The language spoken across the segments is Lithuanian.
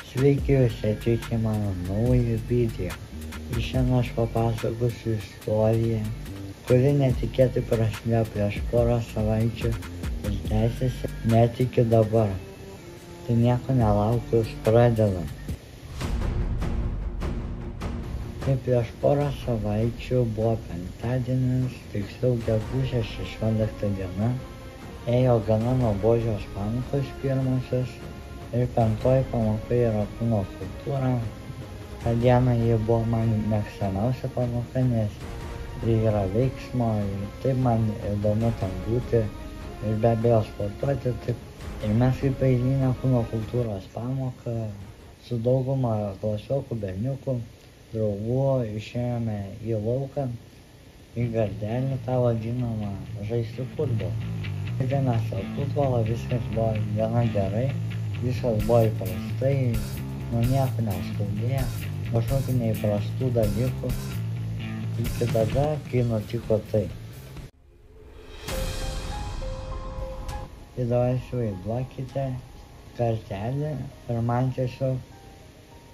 Sveiki, jūs atvykę mano naują video. Šiandien aš papasakosiu istoriją, kuri netikėtai prasidėjo prieš porą savaičių ir tęsiasi net iki dabar. Tai nieko nelaukus pradedam. Tai prieš porą savaičių buvo penktadienis, tiksliau gegužės 16 diena. Ėjo gana nuobodžios pamokos pirmosios. Ir penktoji pamoka yra kūno kultūra. Ta diena ji buvo man mėgstamiausia pamoka, nes ji yra veiksmo ir taip man įdomu ten būti ir be abejo sportuoti. Ir mes kaip eilinę kūno kultūros pamoką su dauguma klasiokų berniukų draugų išėjome į lauką, į gardelį tą vadinamą, žaisti futbolą. Žaidėmės futbolą, viskas buvo gana gerai. Viskas buvo įprastai, nieko neskaudėjo, kažkokių neįprastų dalykų. Iki tada, kai nutiko tai. Ir dabar įsivaizduokite kartelį ir man tiesiog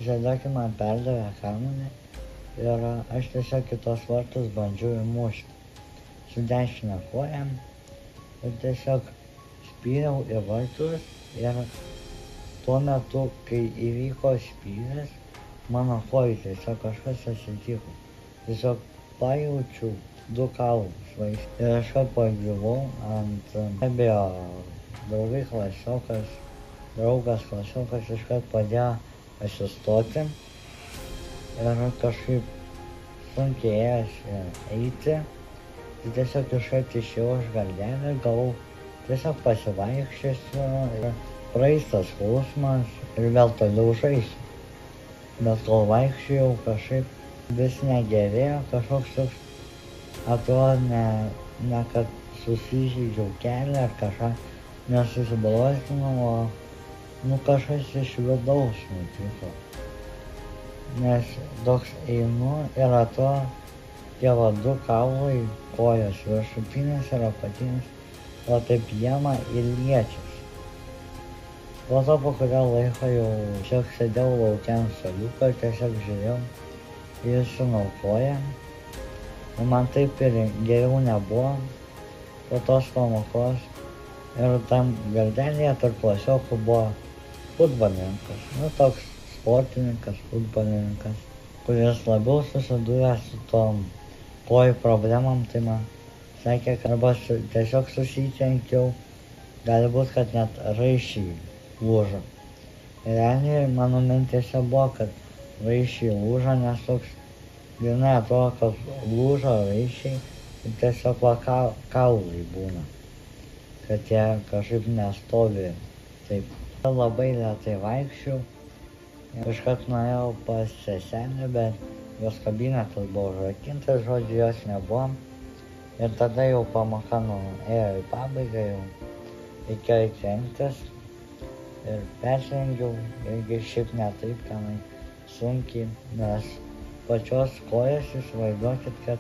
žaidokį man perdavė kamuolį ir aš tiesiog kitos vartus bandžiau įmušti su dešine koja ir tiesiog spyriau į vartus ir tuo metu, kai įvyko spyris, mano kojai tiesiog kažkas atsitiko. Tiesiog pajaučiau du kaulus ir aš pagriuvau ant abejo draugas klasiokas iškart padėjo atsistoti ir kažkaip sunkiai ėjosi eiti. Tai tiesiog iškart išėjau iš gardelio, gavau tiesiog pasivaikščiosiu ir praeis tas skausmas ir vėl toliau žaisiu. Bet kol vaikščiojau kažkaip vis negerėjo, kažkoks toks atrodo ne kad susižeidžiau kelią ar kažką nesusibalanstinau, o kažkas iš vidaus nutiko. Nes toks einu ir atrodo tie du kaulai, kojos viršutinės ir apatinis, o taip jama ir liečiasi. Po to po kurio laiko jau šiek sėdėjau lauke ant suoliuko ir tiesiog žiūrėjau ir sunaukoja. Ir man taip ir geriau nebuvo po tos pamokos. Ir tam gardelėje tarp klasiokų buvo futbolininkas. Toks sportininkas, futbolininkas, kuris labiau susidūrė su tom kojų problemom. Tai man sakė, kad arba tiesiog susitrenkiau, gali būt, kad net raiščiai lūžo. Ir realiai mano mintėse buvo, kad raiščiai lūžo, nes toks grynai atrodo, kad lūžo raiščiai ir tiesiog kaulai būna, kad jie kažkaip nestovi taip. Labai lėtai vaikščiau, iškart nuėjau pas seselę, bet jos kabinetas buvo užrakintas, žodžiu, jos nebuvo. Ir tada jau pamoka ėjo į pabaigą, jau reikėjo rengtis. Ir persirengiau, irgi šiaip ne taip tenai sunkiai, nes pačios kojas įsivaizduokit, kad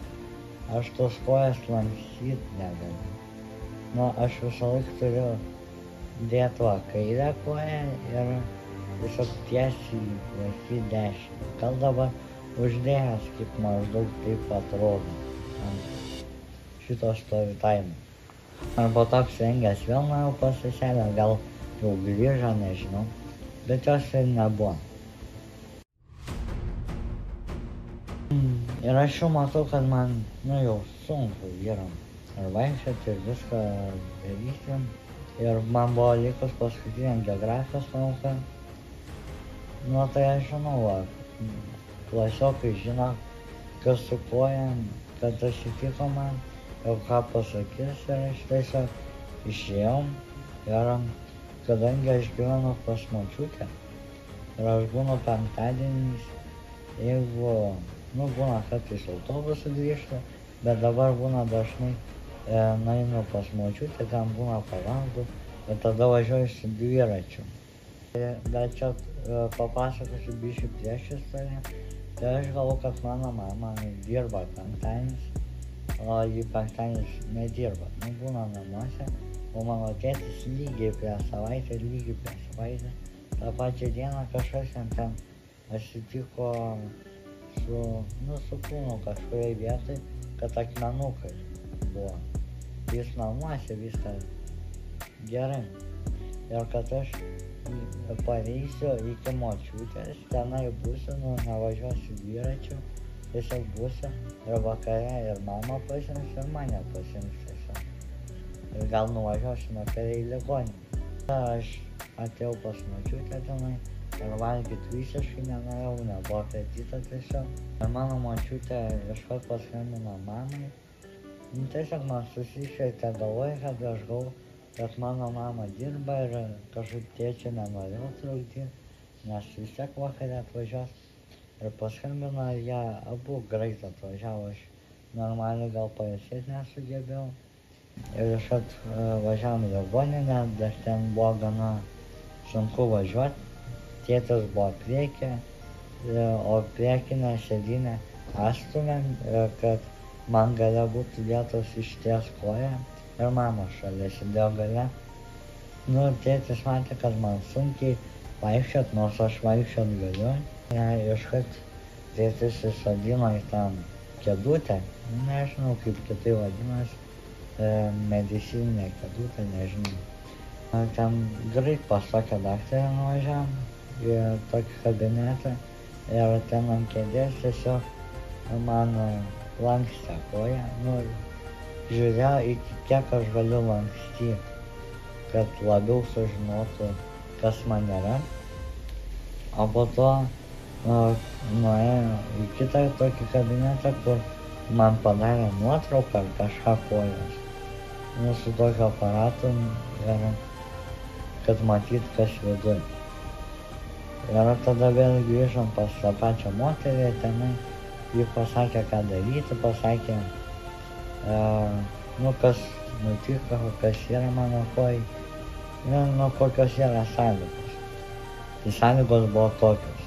aš tos kojas lankyti negaliu. Aš visą laiką turiu dėti kairę koją ir tiesiog tiesiai laikyti dešinę. Gal dabar uždėjęs, kaip maždaug taip atrodo ant šito stovitavimo. Ar po to apsirengęs vėl nuėjau pas seselę, gal jau grįžo, nežinau, bet jos ir nebuvo. Ir aš jau matau, kad man, jau sunku yra ir vaikščioti ir viską daryti. Ir man buvo likus paskutinė geografijos pamoka. Tai aš žinau, klasiokai žino, kas su kojom, kad atsitiko man, jau ką pasakys, ir aš tiesiog išėjau. Ir kadangi aš gyvenu pas močiutę ir aš būnu penktadieniais, jeigu, būna kartais autobusu grįžtu, bet dabar būna dažnai nueinu pas močiutę, ten būna pavalgų, ir tada važiuoju su dviračiu. Bet čia papasakosiu biškį priešistorę. Tai aš galvoju, kad mano mama dirba penktadienis, o ji penktadienis nedirba, būna namuose. O mano tėtis lygiai prieš savaitę tą pačią dieną kažkas ten atsitiko su kūnu kažkurioje vietoje, kad akmenukai buvo. Jis namuose viskas gerai. Ir kad aš pareisiu iki močiutės, tenai būsiu, nevažiuosiu dviračiu, tiesiog būsiu ir vakare ir mama pasiims ir mane pasiims tiesiog. Ir gal nuvažiuosiu vakare į ligoninę. Aš atėjau pas močiutę tenai ir valgyti visiškai nenorėjau, nebuvo apetito tiesiog. Ir mano močiutė iškart paskambino mamai. Tiesiog man susišvietė galvoje, kad aš galvoju, kad mano mama dirba ir kažkaip tėčio nenorėjau trukdyti, nes vis tiek vakare atvažiuos. Ir paskambino, jie abu greit atvažiavo, aš normaliai gal pailsėti nesugebėjau. Ir iškart važiavom į ligoninę, dar ten buvo gana sunku važiuoti. Tėtis buvo priekį, o priekinę sėdynę atstumėm, kad man gale būtų vietos išties koją. Ir mama šalia sėdėjo gale. Tėtis matė, kad man sunkiai vaikščiot, nors aš vaikščiot galiu. Iškart tėtis įsodino į tą kėdutę, nežinau kaip kitai vadinasi, medicininė kėdutė, nežinau. Ten greit pas tokią daktarę nuvažiavom į tokį kabinetą ir ten ant kėdės tiesiog man lankstė koją. Žiūrėjau, iki kiek aš galiu lankstyti, kad labiau sužinotų, kas man yra. O po to nuėjo į kitą tokį kabinetą, kur man padarė nuotrauką ar kažką kojos. Su tokiu aparatu ir kad matyt, kas viduj. Ir tada vėl grįžom pas tą pačią moterį, tenai ji pasakė, ką daryti, pasakė, kas nutiko, kas yra mano kojai, kokios yra sąlygos. Tai sąlygos buvo tokios.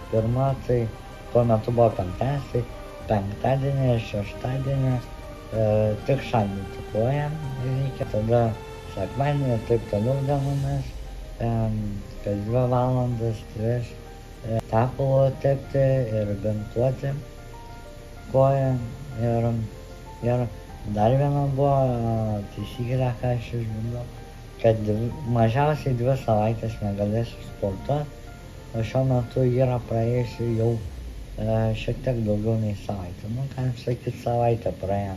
Pirma, tai tuo metu buvo penktadienis, tai penktadienį ir šeštadienį tik šaldyti koją reikia. Tada sekmadienį ir taip toliau dienomis, kas 2 valandas, 3 tepalo tepti ir bintuoti koją. Ir dar viena buvo taisyklė, ką aš išbandau, kad mažiausiai 2 savaitės negalėsiu sportuoti, o šiuo metu yra praėjusi jau šiek tiek daugiau nei savaitė. Galim sakyti, savaitę praėjo.